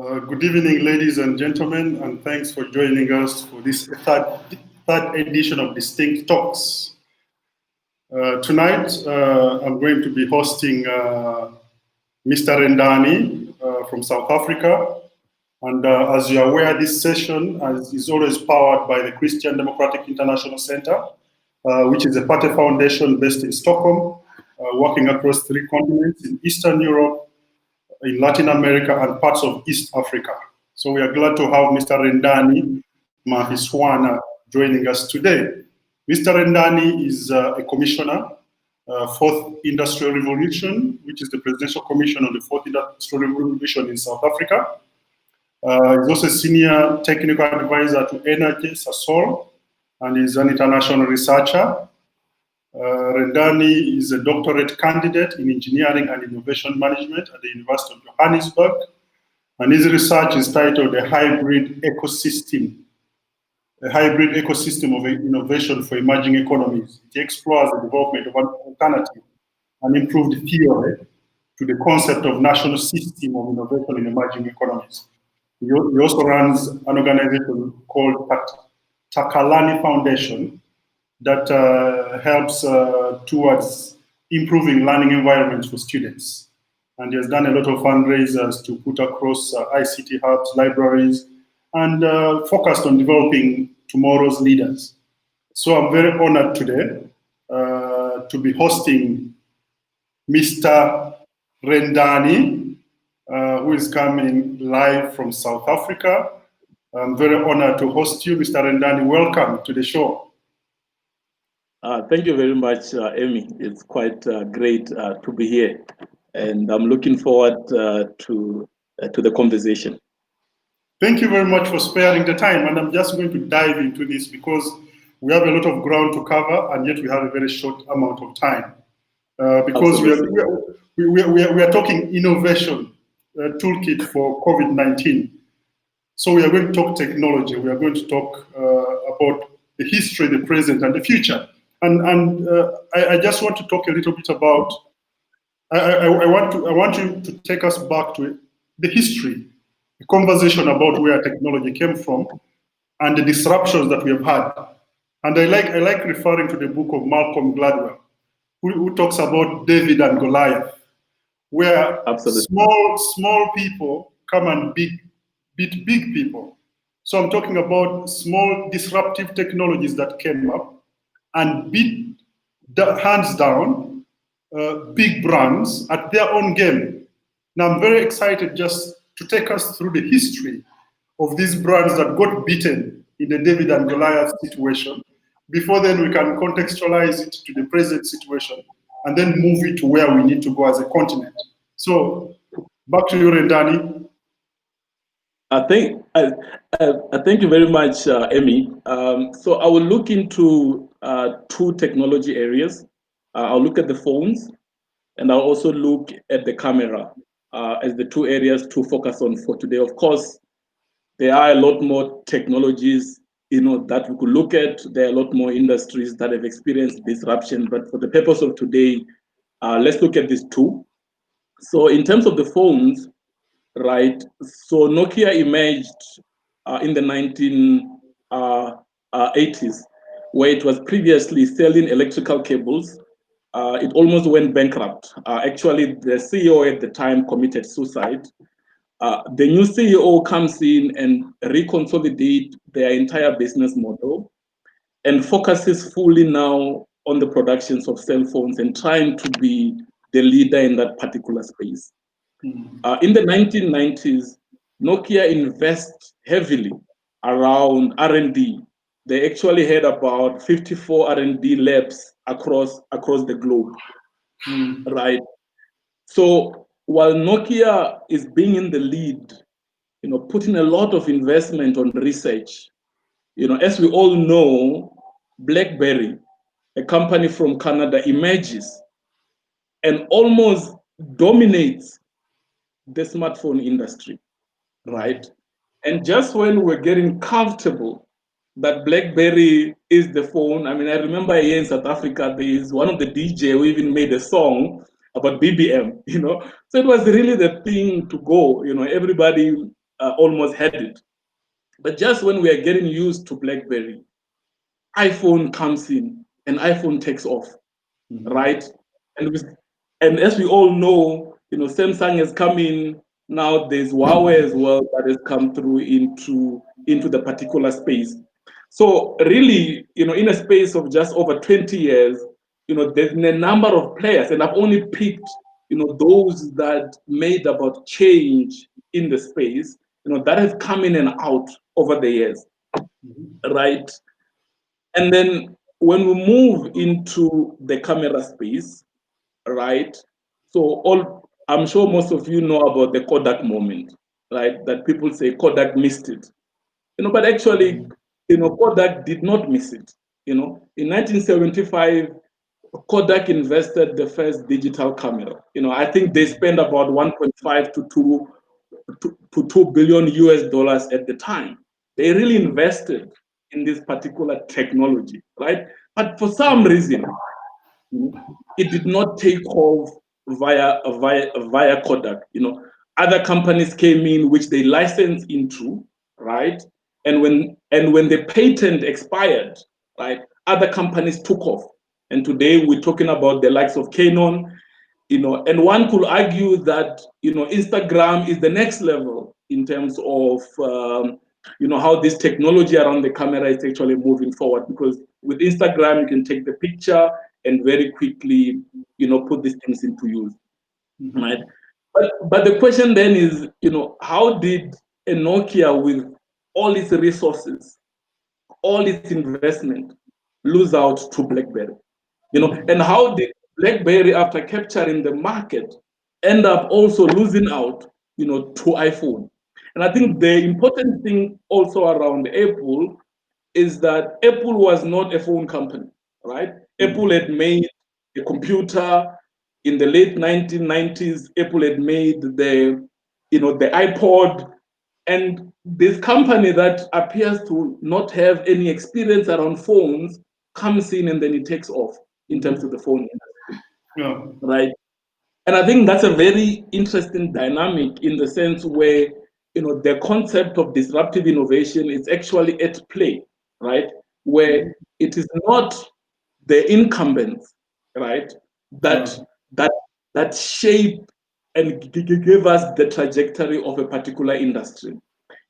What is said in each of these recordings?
Good evening, ladies and gentlemen, and thanks for joining us for this third edition of Distinct Talks. Tonight, I'm going to be hosting Mr. Rendani from South Africa. And as you're aware, this session is always powered by the Christian Democratic International Center, which is a party foundation based in Stockholm, working across 3 continents in Eastern Europe, in Latin America, and parts of East Africa. So we are glad to have Mr. Rendani Mamphiswana joining us today. Mr. Rendani is a commissioner, 4th Industrial Revolution, which is the Presidential Commission on the 4th Industrial Revolution in South Africa. He's also a senior technical advisor to Energy, Sasol, and is an international researcher. Rendani is a doctorate candidate in engineering and innovation management at the University of Johannesburg, and his research is titled A Hybrid Ecosystem of Innovation for Emerging Economies. It explores the development of an alternative and improved theory to the concept of national system of innovation in emerging economies. He also runs an organization called Takalani Foundation that helps towards improving learning environments for students. And he has done a lot of fundraisers to put across ICT hubs, libraries, and focused on developing tomorrow's leaders. So I'm very honored today to be hosting Mr. Rendani, who is coming live from South Africa. I'm very honored to host you, Mr. Rendani. Welcome to the show. Thank you very much, Emmy. It's quite great to be here, and I'm looking forward to the conversation. Thank you very much for sparing the time, and I'm just going to dive into this because we have a lot of ground to cover, and yet we have a very short amount of time. Because we are talking innovation toolkit for COVID-19. So we are going to talk technology. We are going to talk about the history, the present, and the future. And I just want to talk a little bit about. I want you to take us back to the history, the conversation about where technology came from, and the disruptions that we have had. And I like referring to the book of Malcolm Gladwell, who talks about David and Goliath, where small people come and beat big people. So I'm talking about small disruptive technologies that came up and beat hands down big brands at their own game. Now I'm very excited just to take us through the history of these brands that got beaten in the David and Goliath situation. Before then we can contextualize it to the present situation and then move it to where we need to go as a continent. So back to you, Rendani. Thank you very much, Emmy. So I will look into 2 technology areas. I'll look at the phones, and I'll also look at the camera as the 2 areas to focus on for today. Of course, there are a lot more technologies, that we could look at. There are a lot more industries that have experienced disruption, but for the purpose of today, let's look at these 2. So in terms of the phones, right? So Nokia emerged in the 1980s, where it was previously selling electrical cables. It almost went bankrupt. Actually, the CEO at the time committed suicide. The new CEO comes in and reconsolidates their entire business model and focuses fully now on the productions of cell phones and trying to be the leader in that particular space. In the 1990s, Nokia invests heavily around R&D. They actually had about 54 R&D labs across the globe, right? So while Nokia is being in the lead, putting a lot of investment on research, as we all know, BlackBerry, a company from Canada, emerges and almost dominates the smartphone industry, right? And just when we're getting comfortable that BlackBerry is the phone, I remember here in South Africa, there is one of the DJ who even made a song about BBM, So it was really the thing to go, everybody almost had it. But just when we are getting used to BlackBerry, iPhone comes in and iPhone takes off, right? And as we all know, Samsung has come in. Now there's Huawei as well that has come through into the particular space. So really, in a space of just over 20 years, there's a number of players, and I've only picked, those that made about change in the space, that have come in and out over the years, right? And then when we move into the camera space, right? So I'm sure most of you know about the Kodak moment, right? That people say Kodak missed it, but actually, Kodak did not miss it. In 1975, Kodak invested the first digital camera. I think they spent about 1.5 to 2 billion US dollars at the time. They really invested in this particular technology, right? But for some reason, it did not take off via Kodak. Other companies came in which they licensed into, right? And when the patent expired, right, other companies took off. And today we're talking about the likes of Canon, and one could argue that Instagram is the next level in terms of how this technology around the camera is actually moving forward, because with Instagram you can take the picture and very quickly put these things into use, right? But the question then is, how did a Nokia with all its resources, all its investment, lose out to BlackBerry? And how did BlackBerry, after capturing the market, end up also losing out, to iPhone? And I think the important thing also around Apple is that Apple was not a phone company, right? Apple had made a computer in the late 1990s. Apple had made the iPod, and this company that appears to not have any experience around phones comes in and then it takes off in terms of the phone industry, right? And I think that's a very interesting dynamic in the sense where the concept of disruptive innovation is actually at play, right? Where it is not the incumbents, right, that shape and give us the trajectory of a particular industry.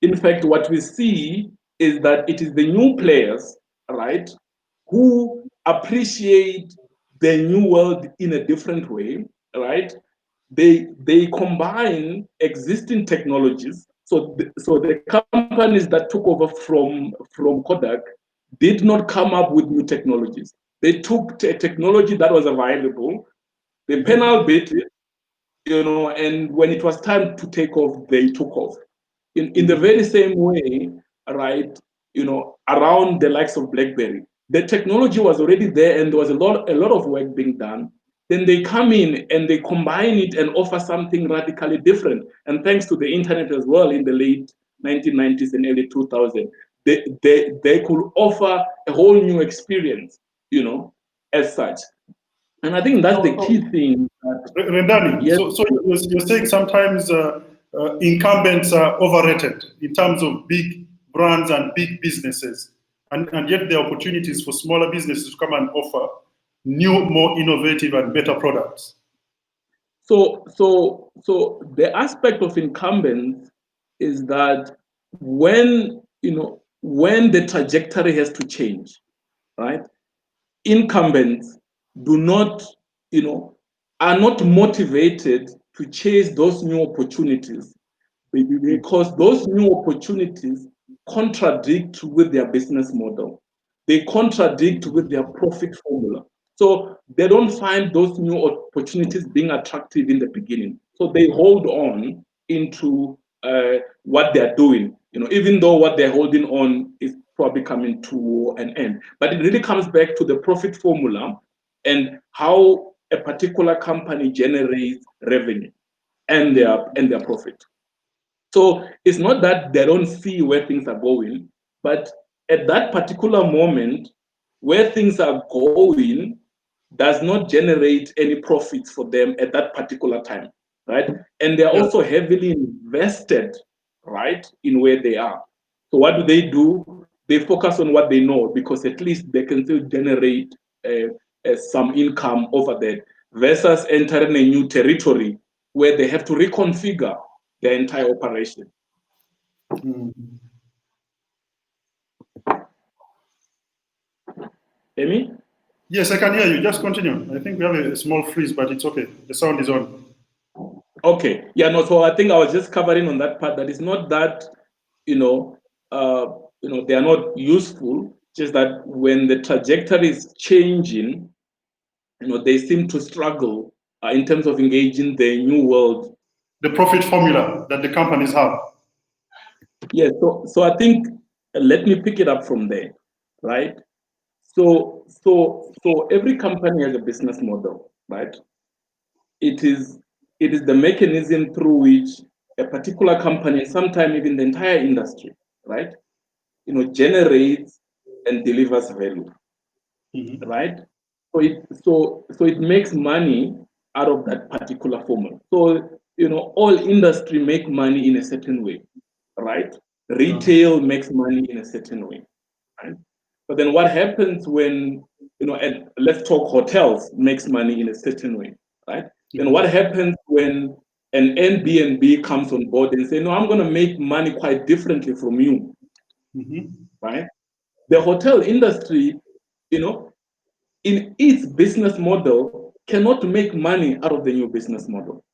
In fact, what we see is that it is the new players, right, who appreciate the new world in a different way, right? They combine existing technologies. So the companies that took over from Kodak did not come up with new technologies. They took a technology that was available, they penal bit it, and when it was time to take off, they took off. In the very same way, right, around the likes of BlackBerry, the technology was already there and there was a lot of work being done. Then they come in and they combine it and offer something radically different. And thanks to the internet as well, in the late 1990s and early 2000s, they could offer a whole new experience, as such. And I think that's the key thing. Rendani, Yes. so you're saying sometimes incumbents are overrated in terms of big brands and big businesses, and yet there are opportunities for smaller businesses to come and offer new, more innovative and better products. So the aspect of incumbents is that when the trajectory has to change, right? Incumbents do not, are not motivated to chase those new opportunities because those new opportunities contradict with their business model. They contradict with their profit formula. So they don't find those new opportunities being attractive in the beginning. So they hold on into what they're doing, even though what they're holding on is probably coming to an end. But it really comes back to the profit formula and how a particular company generates revenue and their profit. So it's not that they don't see where things are going, but at that particular moment, where things are going does not generate any profits for them at that particular time, right? And they're also heavily invested right, in where they are. So what do? They focus on what they know, because at least they can still generate some income over there, versus entering a new territory where they have to reconfigure their entire operation. Emmy? Yes, I can hear you. Just continue. I think we have a small freeze, but it's okay. The sound is on. Okay. Yeah, no, so I think I was just covering on that part, that it's not that, they are not useful, just that when the trajectory is changing, they seem to struggle in terms of engaging the new world. The profit formula that the companies have. Yeah, so I think, let me pick it up from there, right? So every company has a business model, right? It is the mechanism through which a particular company, sometimes even the entire industry, right, generates and delivers value, right? So it makes money out of that particular formula. So all industry make money in a certain way, right? Retail makes money in a certain way, right? But then what happens when, and let's talk hotels makes money in a certain way, right? Then what happens when an Airbnb comes on board and say, no, I'm going to make money quite differently from you, right? The hotel industry, in its business model, cannot make money out of the new business model,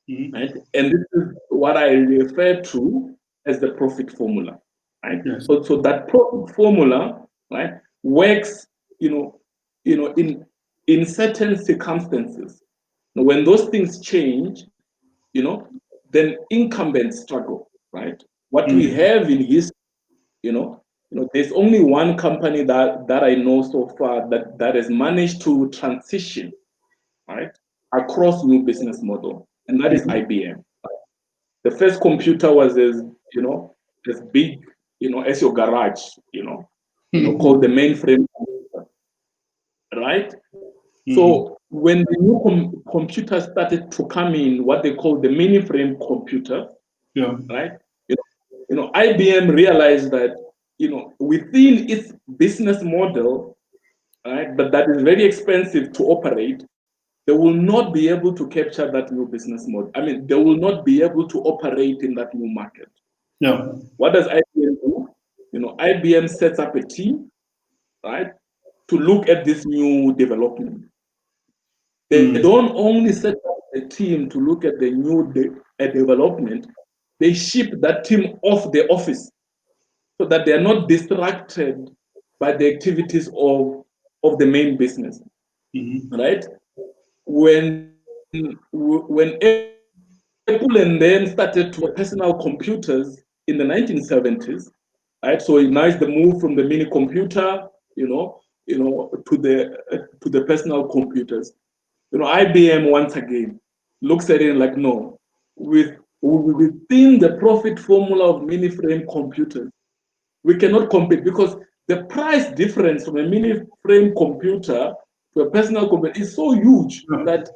right? And this is what I refer to as the profit formula, right? Yes. So that profit formula, right, works, in certain circumstances. When those things change, then incumbents struggle, right? What we have in history, there's only one company that I know so far that has managed to transition, right, across new business model, and that is IBM. The first computer was as big, as your garage, called the mainframe computer, right? So when the new computers started to come in, what they call the mainframe computer, right? IBM realized that, within its business model, right, but that is very expensive to operate, they will not be able to capture that new business model. I mean, they will not be able to operate in that new market. Yeah. What does IBM do? IBM sets up a team, right, to look at this new development. They don't only set up a team to look at the new development, they ship that team off the office so that they are not distracted by the activities of the main business, right? When Apple and then started to personal computers in the 1970s, right? So now it's the move from the mini computer, to the personal computers. IBM once again looks at it like, no, within the profit formula of mini frame computers, we cannot compete, because the price difference from a mini frame computer to a personal computer is so huge that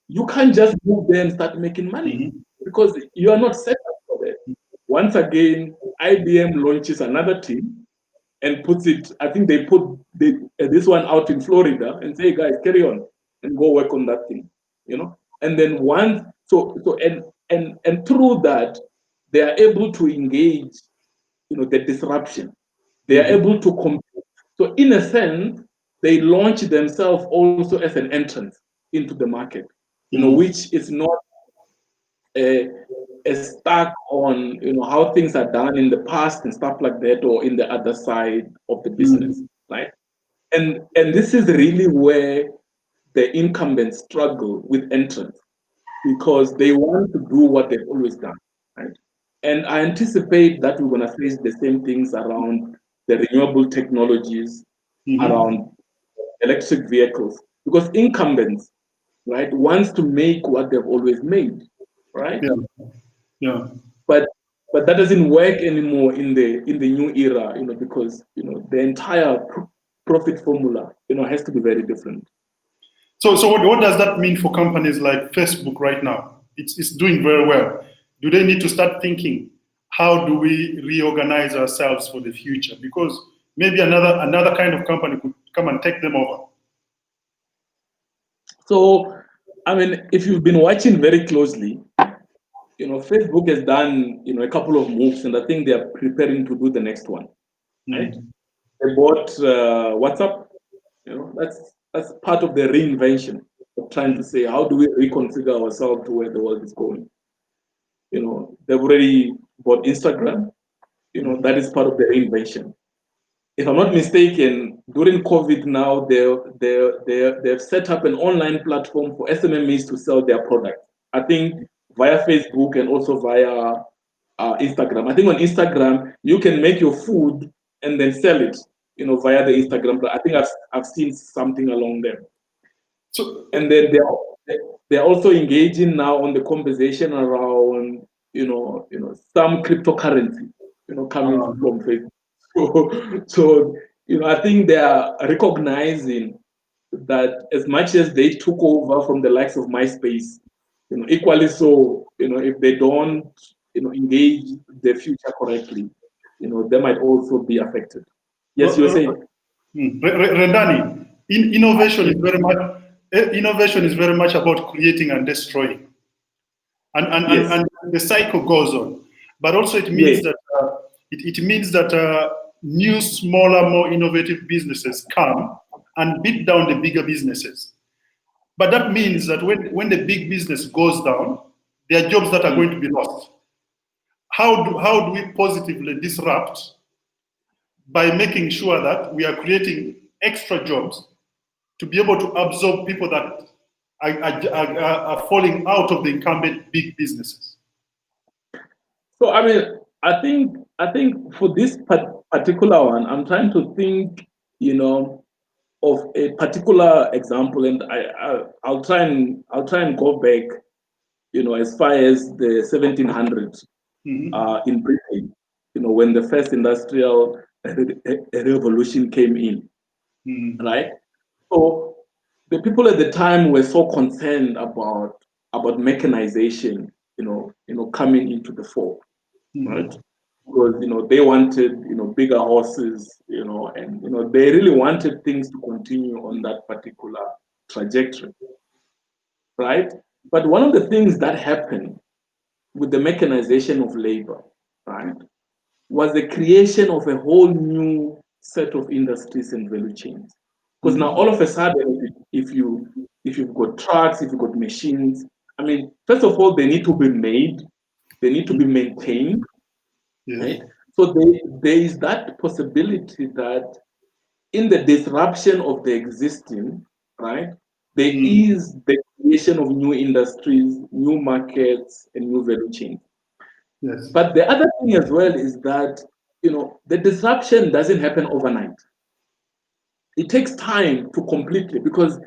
you can't just move there and start making money, because you are not set up for that. Once again, IBM launches another team and puts it, I think they put this one out in Florida and say, hey guys, carry on and go work on that thing, And then and through that, they are able to engage, the disruption. They are able to compete. So in a sense, they launch themselves also as an entrance into the market, which is not stuck on how things are done in the past and stuff like that, or in the other side of the business, right? And this is really where the incumbents struggle with entrance, because they want to do what they've always done, right? And I anticipate that we're going to face the same things around the renewable technologies, around electric vehicles, because incumbents, right, wants to make what they've always made, right? Yeah. But that doesn't work anymore in the new era, because the entire profit formula, has to be very different. So what does that mean for companies like Facebook right now? It's doing very well. Do they need to start thinking how do we reorganize ourselves for the future? Because maybe another kind of company could come and take them over. So, I mean, if you've been watching very closely, Facebook has done, a couple of moves, and I think they are preparing to do the next one, right? They bought WhatsApp. That's part of the reinvention of trying to say, how do we reconfigure ourselves to where the world is going? They've already bought Instagram. That is part of the reinvention. If I'm not mistaken, during COVID now, they've set up an online platform for SMMEs to sell their products. I think via Facebook and also via Instagram. I think on Instagram, you can make your food and then sell it, via the Instagram. I think I've seen something along there. So, and then they're also engaging now on the conversation around, some cryptocurrency, coming from Facebook. So, I think they are recognizing that as much as they took over from the likes of MySpace, equally so, if they don't, engage the future correctly, they might also be affected. Yes, you were saying. Rendani, innovation is very much about creating and destroying, and the cycle goes on. But also, it means that it means that new, smaller, more innovative businesses come and beat down the bigger businesses. But that means that when the big business goes down, there are jobs that are going to be lost. How do we positively disrupt by making sure that we are creating extra jobs to be able to absorb people that are falling out of the incumbent big businesses? So I mean, I think for this particular one, I'm trying to think, of a particular example, and I'll try and go back, as far as the 1700s in Britain, when the first industrial revolution came in, right? So the people at the time were so concerned about mechanization, coming into the fore, right? Because they wanted bigger horses, and they really wanted things to continue on that particular trajectory, right? But one of the things that happened with the mechanization of labor, right, was the creation of a whole new set of industries and value chains. Because now all of a sudden, if you've got trucks, if you've got machines, I mean, first of all, they need to be made, they need to be maintained, right? So there is that possibility that in the disruption of the existing, right, there is the creation of new industries, new markets, and new value chains. Yes. But the other thing as well is that, the disruption doesn't happen overnight. It takes time to completely, because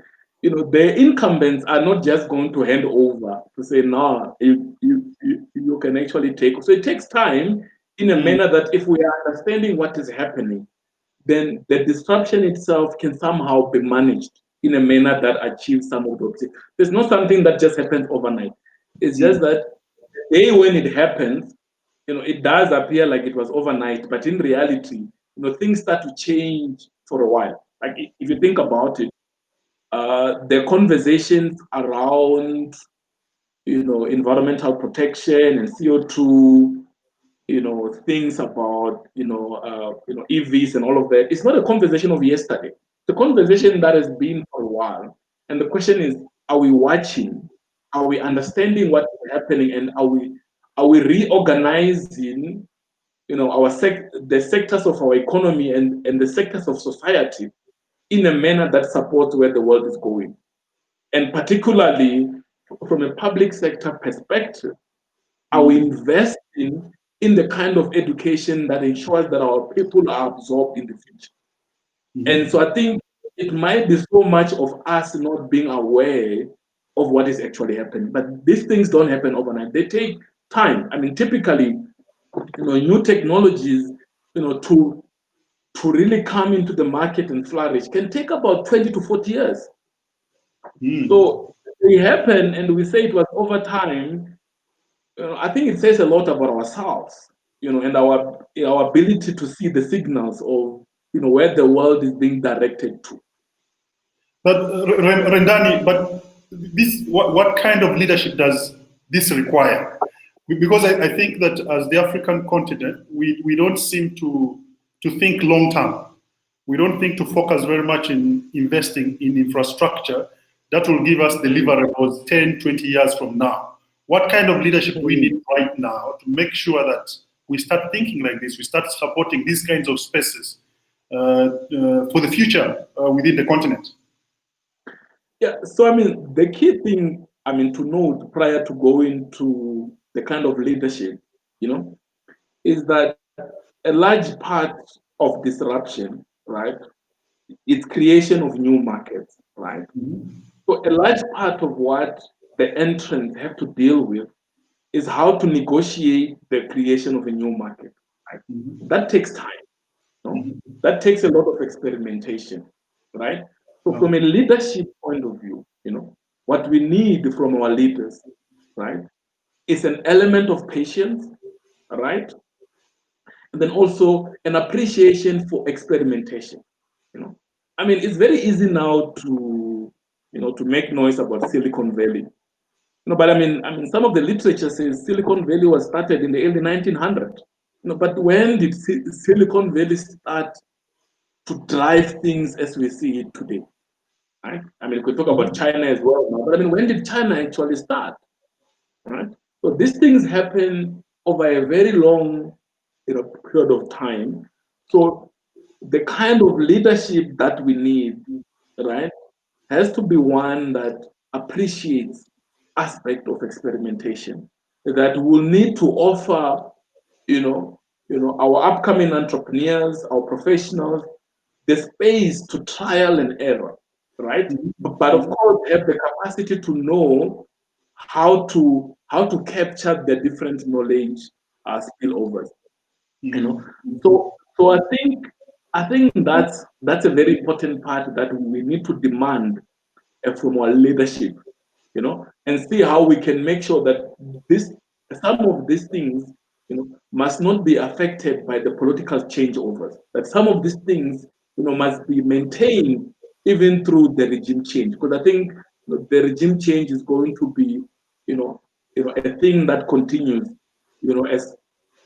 the incumbents are not just going to hand over to say, no, you can actually take. So it takes time in a manner that if we are understanding what is happening, then the disruption itself can somehow be managed in a manner that achieves some of the objectives. There's not something that just happens overnight. It's just that the day when it happens, it does appear like it was overnight, but in reality, things start to change for a while. Like if you think about it, the conversations around, environmental protection and CO2, things about, EVs and all of that. It's not a conversation of yesterday. The conversation that has been for a while. And the question is, are we watching? Are we understanding what is happening? And are we reorganizing, the sectors of our economy and the sectors of society in a manner that supports where the world is going? And particularly from a public sector perspective, are we investing in the kind of education that ensures that our people are absorbed in the future? And so I think it might be so much of us not being aware of what is actually happening. But these things don't happen overnight. They take time. I mean, typically, new technologies, to really come into the market and flourish can take about 20 to 40 years. So they happen and we say it was over time. I think it says a lot about ourselves, and our ability to see the signals of, where the world is being directed to. But Rendani, but this, what kind of leadership does this require? Because I think that as the African continent, we don't seem to think long term. We don't think to focus very much in investing in infrastructure that will give us deliverables 10, 20 years from now. What kind of leadership do we need right now to make sure that we start thinking like this, we start supporting these kinds of spaces for the future within the continent? Yeah, so the key thing, to note prior to going to the kind of leadership, is that a large part of disruption, right, is creation of new markets, right? So a large part of what the entrants have to deal with is how to negotiate the creation of a new market, right? That takes time, that takes a lot of experimentation, right? So from a leadership point of view, what we need from our leaders, right, is an element of patience, right? And then also an appreciation for experimentation. It's very easy now to to make noise about Silicon Valley. But some of the literature says Silicon Valley was started in the early 1900s. But when did Silicon Valley start to drive things as we see it today? Right? We could talk about China as well now, but when did China actually start? Right? So these things happen over a very long period of time. So the kind of leadership that we need, right, has to be one that appreciates aspect of experimentation, that will need to offer, our upcoming entrepreneurs, our professionals, the space to trial and error, right? But of course, have the capacity to know how to capture the different knowledge spillovers. So I think that's a very important part that we need to demand from our leadership, and see how we can make sure that some of these things, must not be affected by the political changeovers. That some of these things, must be maintained even through the regime change. Because I think the regime change is going to be, a thing that continues,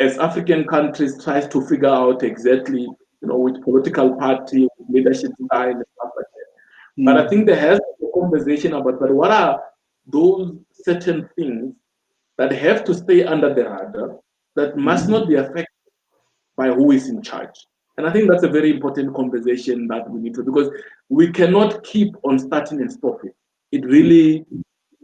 as African countries tries to figure out exactly, which political party, leadership style, and stuff like that. But I think there has to be a conversation about, but what are those certain things that have to stay under the radar that must not be affected by who is in charge? And I think that's a very important conversation that we need to, because we cannot keep on starting and stopping. It really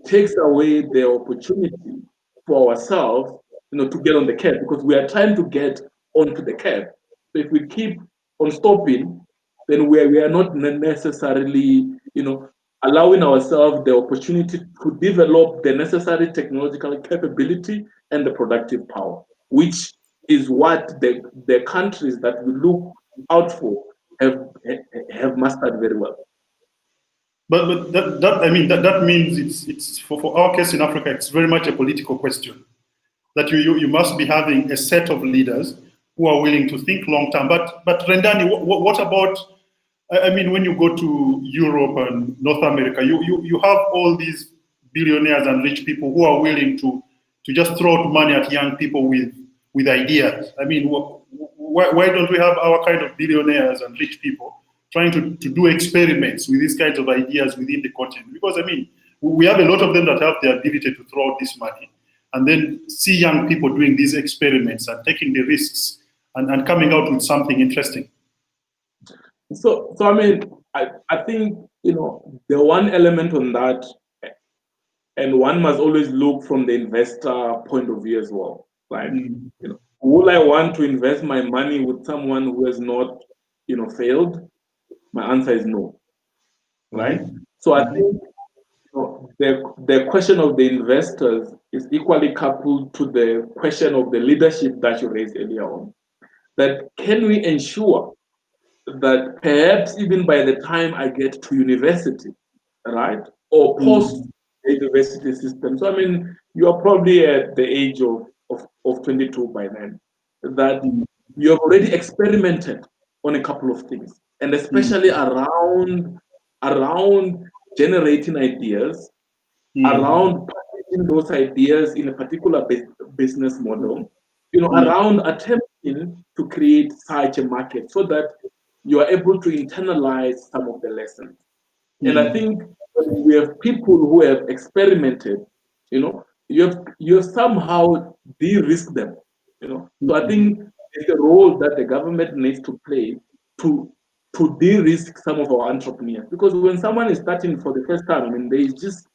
takes away the opportunity for ourselves, to get on the curve, because we are trying to get onto the curve. So if we keep on stopping, then we are not necessarily, allowing ourselves the opportunity to develop the necessary technological capability and the productive power, which is what the countries that we look out for have mastered very well. But that means it's for our case in Africa, it's very much a political question. That you must be having a set of leaders who are willing to think long term. But Rendani, what about? When you go to Europe and North America, you have all these billionaires and rich people who are willing to just throw out money at young people with ideas. Why don't we have our kind of billionaires and rich people trying to do experiments with these kinds of ideas within the continent? Because we have a lot of them that have the ability to throw out this money and then see young people doing these experiments and taking the risks and coming out with something interesting. So I think, the one element on that, and one must always look from the investor point of view as well, right? Will I want to invest my money with someone who has not, failed? My answer is no, right? So I think, the question of the investors is equally coupled to the question of the leadership that you raised earlier on. That can we ensure that perhaps even by the time I get to university, right, or post the university system. So you are probably at the age of 22 by then, that you have already experimented on a couple of things, and especially around generating ideas, around packaging those ideas in a particular business model, around attempting to create such a market so that you are able to internalize some of the lessons. And I think we have people who have experimented, you have somehow de-risked them, So I think it's a role that the government needs to play to de-risk some of our entrepreneurs. Because when someone is starting for the first time, I mean, there is just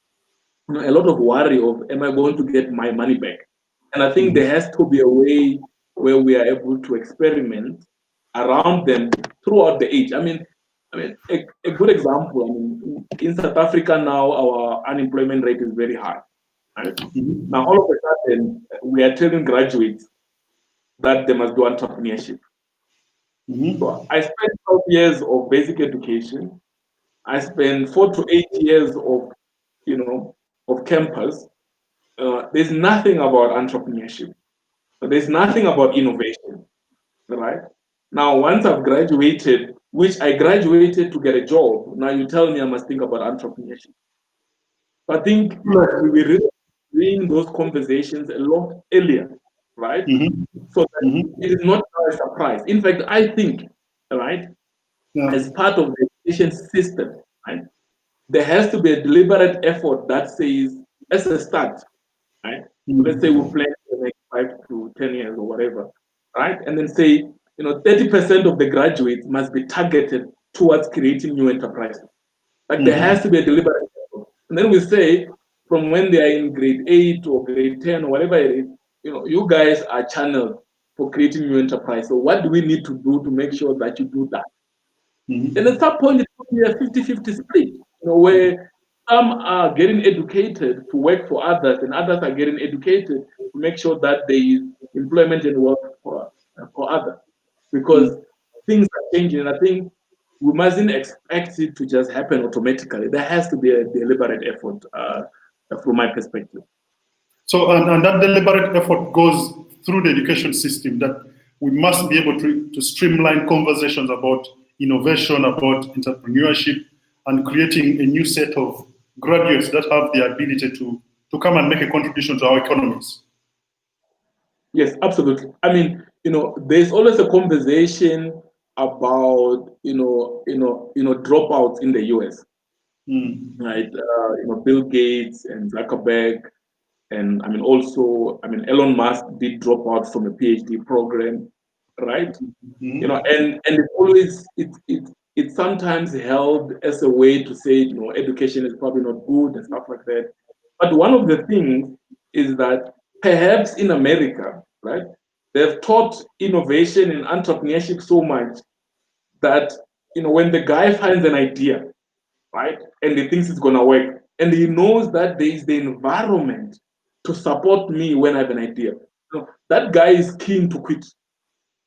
a lot of worry of, am I going to get my money back? And I think there has to be a way where we are able to experiment around them throughout the age. I mean, a good example. I mean, in South Africa now, our unemployment rate is very high. Right? Now, all of a sudden, we are telling graduates that they must do entrepreneurship. So I spent 12 years of basic education. I spent 4 to 8 years of, of campus. There's nothing about entrepreneurship. There's nothing about innovation, right? Now, once I've graduated, which I graduated to get a job, now you tell me I must think about entrepreneurship. I think we were really doing those conversations a lot earlier, right? So that it is not a surprise. In fact, I think, right, as part of the education system, right, there has to be a deliberate effort that says, as a start, right? Let's say we plan for the next 5 to 10 years or whatever, right? And then say, 30% of the graduates must be targeted towards creating new enterprises. Like there has to be a deliberate effort. And then we say, from when they are in grade 8 or grade 10 or whatever it is, you guys are channeled for creating new enterprise. So what do we need to do to make sure that you do that? And at some point, it could be a 50-50 split, where some are getting educated to work for others, and others are getting educated to make sure that there is employment and work for others. Because things are changing, and I think we mustn't expect it to just happen automatically. There has to be a deliberate effort, from my perspective. So, and that deliberate effort goes through the education system, that we must be able to streamline conversations about innovation, about entrepreneurship, and creating a new set of graduates that have the ability to come and make a contribution to our economies. Yes, absolutely. I mean, there's always a conversation about, dropouts in the US, right? Bill Gates and Zuckerberg, and also, Elon Musk did drop out from a PhD program, right? And it's always, it's sometimes held as a way to say, education is probably not good and stuff like that. But one of the things is that perhaps in America, right, they've taught innovation and entrepreneurship so much that, when the guy finds an idea, right, and he thinks it's going to work, and he knows that there is the environment to support me when I have an idea, that guy is keen to quit.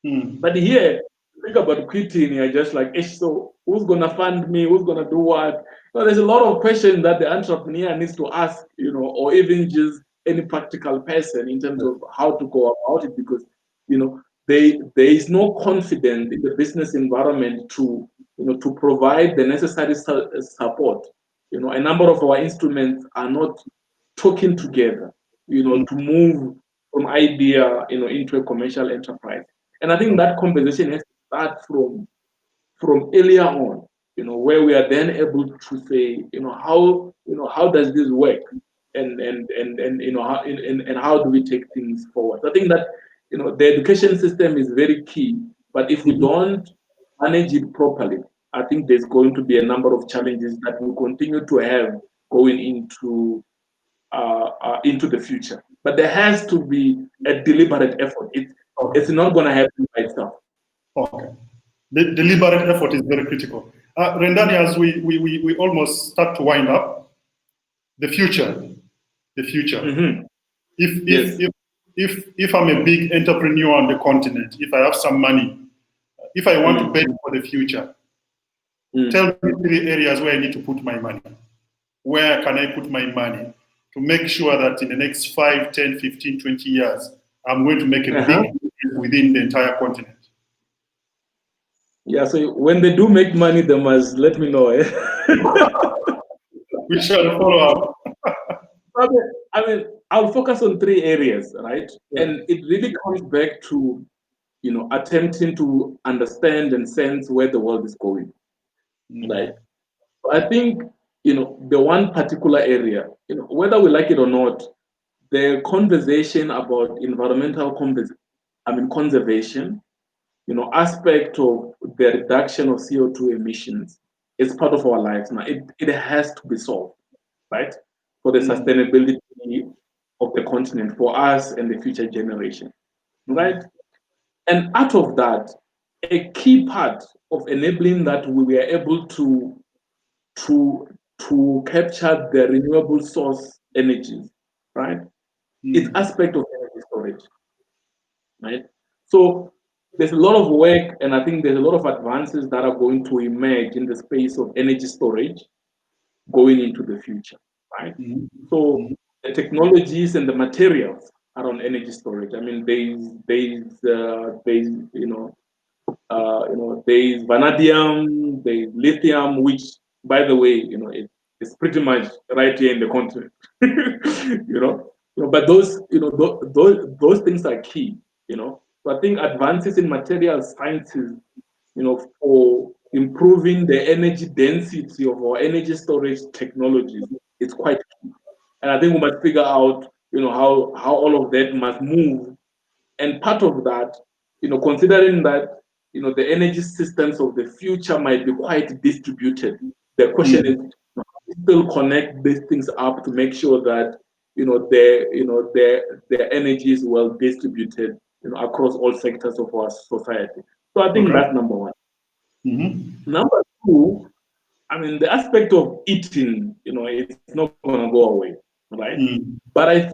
But here, think about quitting, you're just like, so who's going to fund me? Who's going to do what? There's a lot of questions that the entrepreneur needs to ask, or even just any practical person in terms of how to go about it, because, there is no confidence in the business environment to provide the necessary support. A number of our instruments are not talking together, to move from idea, into a commercial enterprise. And I think that conversation has to start from earlier on, where we are then able to say, how does this work, and how do we take things forward? I think that the education system is very key, but if we don't manage it properly, I think there's going to be a number of challenges that we'll continue to have going into the future. But there has to be a deliberate effort. It's not going to happen by itself. Okay. The deliberate effort is very critical. Rendani, as we almost start to wind up, the future. If I'm a big entrepreneur on the continent, if I have some money, if I want to bet for the future, tell me 3 areas where I need to put my money. Where can I put my money to make sure that in the next 5, 10, 15, 20 years, I'm going to make a big within the entire continent. Yeah, so when they do make money, they must let me know. Eh? We shall follow up. I mean, I'll focus on three areas, right? Yeah. And it really comes back to, attempting to understand and sense where the world is going, right? I think, the one particular area, whether we like it or not, the conversation about environmental conservation, aspect of the reduction of CO2 emissions is part of our lives now. It has to be solved, right? For the sustainability of the continent, for us and the future generation, right? And out of that, a key part of enabling that we were able to capture the renewable source energies, right? It's aspect of energy storage, right? So there's a lot of work, and I think there's a lot of advances that are going to emerge in the space of energy storage going into the future, right? So the technologies and the materials around energy storage. I mean, there's vanadium, there's lithium, which, by the way, it's pretty much right here in the continent. But those things are key. So I think advances in material sciences, for improving the energy density of our energy storage technologies, is quite key. And I think we must figure out, how all of that must move. And part of that, considering that, the energy systems of the future might be quite distributed. The question is, how we still connect these things up to make sure that, their energy is well distributed, across all sectors of our society. So I think that's number one. Number two, I mean, the aspect of eating, it's not going to go away, right? But I think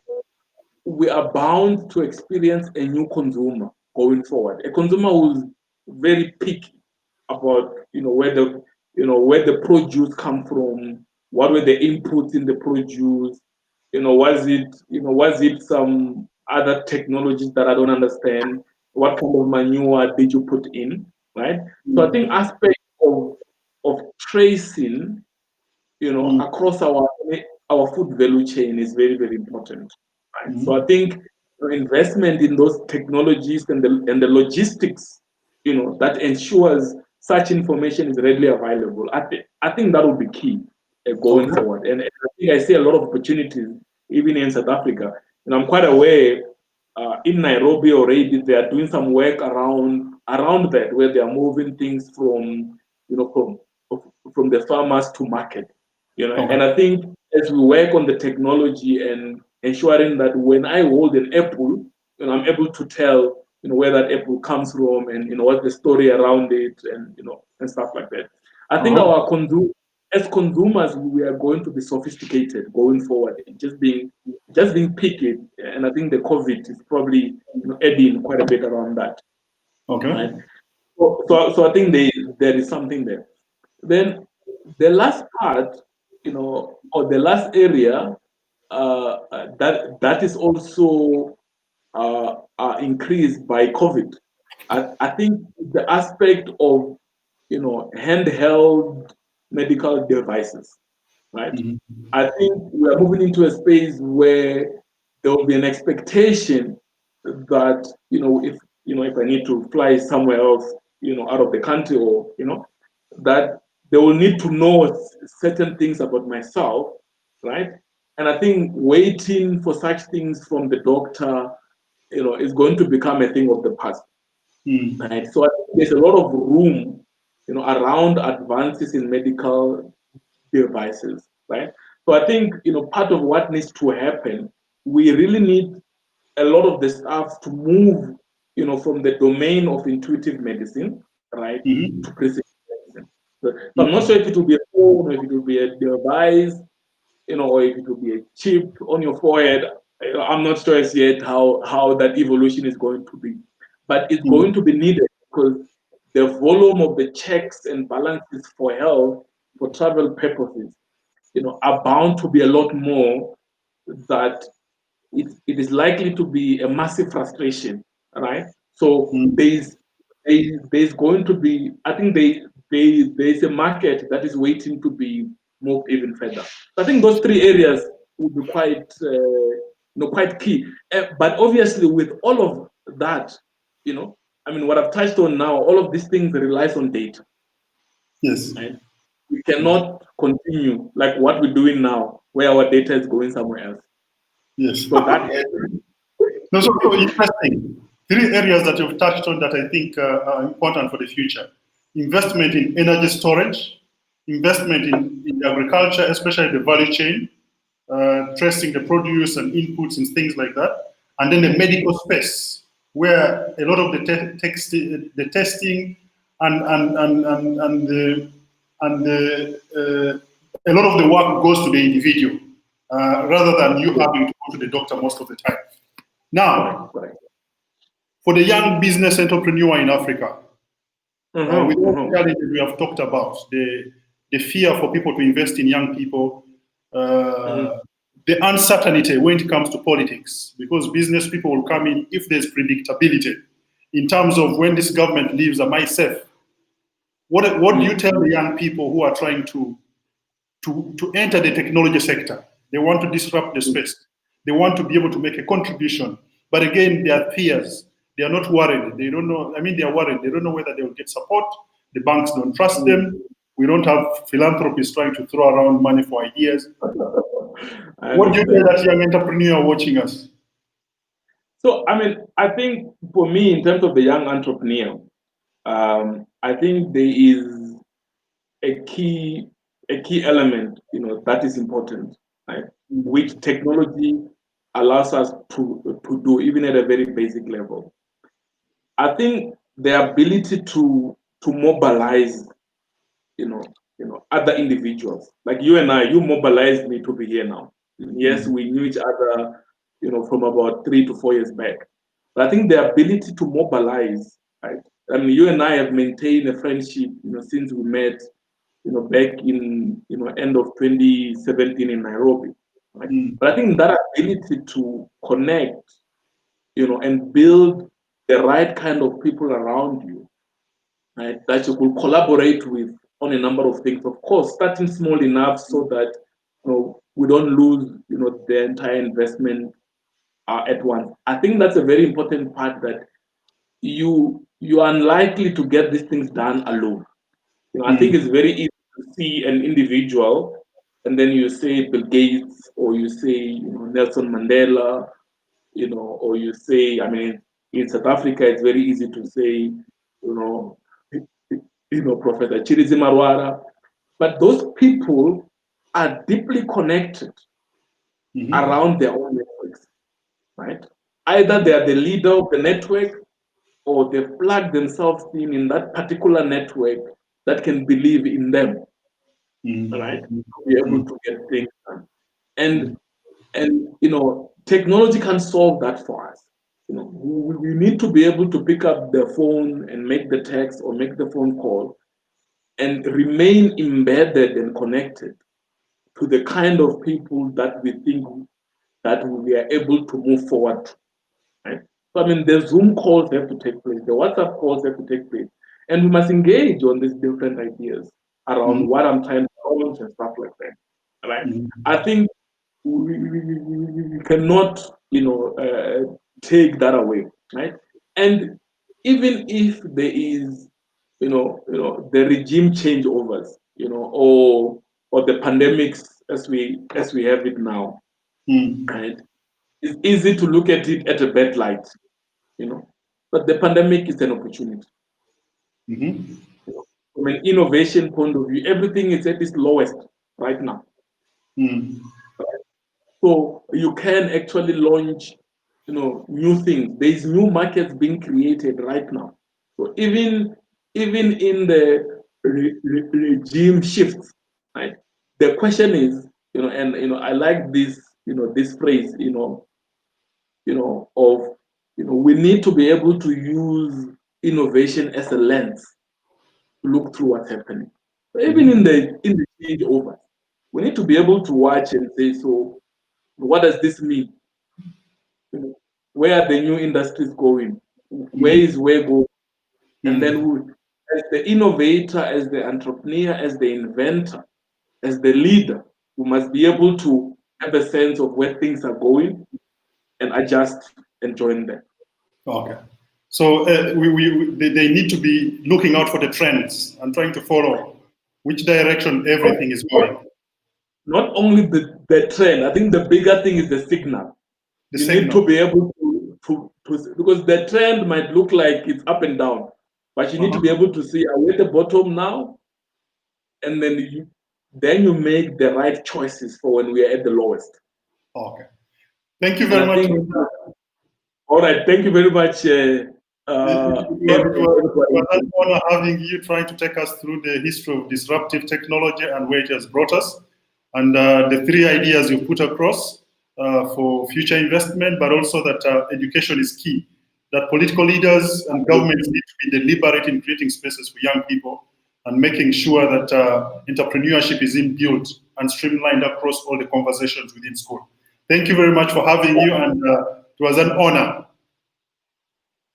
we are bound to experience a new consumer going forward. A consumer who's very picky about, where the produce come from, what were the inputs in the produce, was it some other technologies that I don't understand? What kind of manure did you put in, right? So I think aspect of tracing, across our food value chain is very, very important. Right? So I think investment in those technologies and the logistics, that ensures such information is readily available. I think that will be key going forward. And I think I see a lot of opportunities even in South Africa. And I'm quite aware in Nairobi already they are doing some work around that, where they are moving things from the farmers to market. And I think as we work on the technology and ensuring that when I hold an apple, I'm able to tell, where that apple comes from and, what the story around it and stuff like that. I think as consumers, we are going to be sophisticated going forward, just being picky. And I think the COVID is probably adding quite a bit around that. Okay. Right? So I think there is something there. Then the last part, or the last area that is also increased by COVID. I think the aspect of handheld medical devices, right? I think we are moving into a space where there will be an expectation that if I need to fly somewhere else, out of the country, or that they will need to know certain things about myself, right? And I think waiting for such things from the doctor, is going to become a thing of the past, right? So I think there's a lot of room, around advances in medical devices, right? So I think, part of what needs to happen, we really need a lot of the stuff to move, from the domain of intuitive medicine, right, to precision medicine. So I'm not sure if it will be a phone, or if it will be a device, or if it will be a chip on your forehead. I'm not sure as yet how that evolution is going to be, but it's going to be needed because the volume of the checks and balances for health, for travel purposes, are bound to be a lot more, that it is likely to be a massive frustration, right? So there's going to be, I think there's a market that is waiting to be moved even further. So I think those three areas will be quite quite key. But obviously, with all of that, I mean, what I've touched on now, all of these things relies on data. Yes. Right? We cannot continue like what we're doing now, where our data is going somewhere else. Yes. So that. No, so interesting. Three areas that you've touched on that I think are important for the future: investment in energy storage, investment in agriculture, especially the value chain, tracing the produce and inputs and things like that, and then the medical space, where a lot of the testing and a lot of the work goes to the individual, rather than you having to go to the doctor most of the time. Now, for the young business entrepreneur in Africa, with all the challenges we have talked about, the fear for people to invest in young people, the uncertainty when it comes to politics, because business people will come in if there's predictability in terms of when this government leaves, am I safe? What do you tell the young people who are trying to enter the technology sector? They want to disrupt the space. They want to be able to make a contribution. But again, there are fears. They are not worried. They don't know. I mean, they are worried. They don't know whether they will get support. The banks don't trust them. We don't have philanthropists trying to throw around money for ideas. What do you tell that young entrepreneur watching us? So, I mean, I think for me, in terms of the young entrepreneur, I think there is a key element, that is important, right? Which technology allows us to do, even at a very basic level. I think the ability to mobilize, other individuals, like you and I. You mobilized me to be here now. Yes, we knew each other, from about 3 to 4 years back. But I think the ability to mobilize, right? I mean, you and I have maintained a friendship, since we met, back in, end of 2017 in Nairobi. Right? But I think that ability to connect, and build the right kind of people around you, right, that you could collaborate with on a number of things. Of course, starting small enough so that we don't lose, the entire investment at once. I think that's a very important part, that you are unlikely to get these things done alone. I think it's very easy to see an individual, and then you say Bill Gates, or you say Nelson Mandela, or you say, I mean, in South Africa, it's very easy to say, Professor Chirizi Marwara. But those people are deeply connected around their own networks, right? Either they are the leader of the network, or they've plugged themselves in that particular network that can believe in them, right? To be able to get things done. And technology can solve that for us. We need to be able to pick up the phone and make the text or make the phone call and remain embedded and connected to the kind of people that we think that we are able to move forward. Right? So, I mean, the Zoom calls have to take place, the WhatsApp calls have to take place, and we must engage on these different ideas around what I'm trying to accomplish and stuff like that. Right? I think we cannot, take that away, right? And even if there is, the regime changeovers, or the pandemics as we have it now, right? It's easy to look at it at a bad light, but the pandemic is an opportunity. From an innovation point of view, everything is at its lowest right now. So you can actually launch, new things. There's new markets being created right now. So even in the regime shifts, right? The question is, and I like this, this phrase, of, we need to be able to use innovation as a lens to look through what's happening. So even in the changeover, we need to be able to watch and say, so what does this mean? Where are the new industries going? where is where go, and then as the innovator, as the entrepreneur, as the inventor, as the leader, we must be able to have a sense of where things are going and adjust and join them. Okay. So they need to be looking out for the trends and trying to follow which direction everything is going. Not only the trend, I think the bigger thing is the signal. You need to be able to because the trend might look like it's up and down, but you need to be able to see, are we at the bottom now? And then you make the right choices for when we are at the lowest. Okay. Thank you very much. All right. Thank you very much. It was an honor having you trying to take us through the history of disruptive technology and where it has brought us, and the three ideas you put across for future investment, but also that education is key, that political leaders and governments need to be deliberate in creating spaces for young people and making sure that entrepreneurship is inbuilt and streamlined across all the conversations within school. Thank you very much for having you, and it was an honor.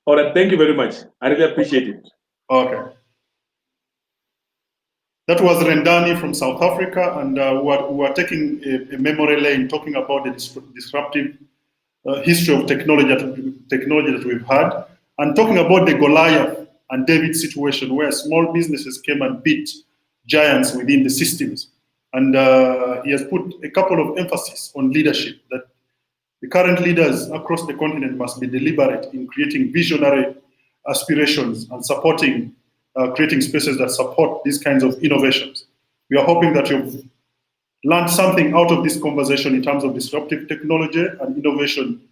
All right, thank you very much. I really appreciate it. Okay. That was Rendani from South Africa, and we are taking a memory lane talking about the disruptive history of technology that we've had, and talking about the Goliath and David situation where small businesses came and beat giants within the systems. And he has put a couple of emphasis on leadership, that the current leaders across the continent must be deliberate in creating visionary aspirations and supporting, creating spaces that support these kinds of innovations. We are hoping that you've learned something out of this conversation in terms of disruptive technology and innovation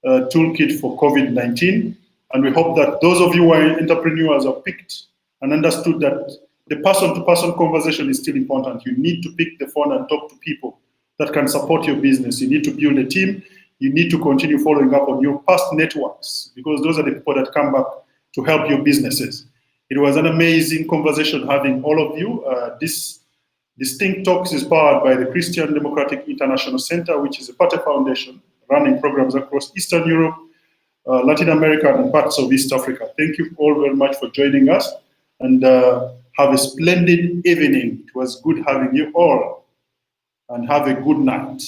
toolkit for COVID-19. And we hope that those of you who are entrepreneurs are picked and understood that the person-to-person conversation is still important. You need to pick the phone and talk to people that can support your business. You need to build a team. You need to continue following up on your past networks, because those are the people that come back to help your businesses. It was an amazing conversation having all of you. This Think Talks is powered by the Christian Democratic International Center, which is a party foundation running programs across Eastern Europe, Latin America, and parts of East Africa. Thank you all very much for joining us, and have a splendid evening. It was good having you all, and have a good night.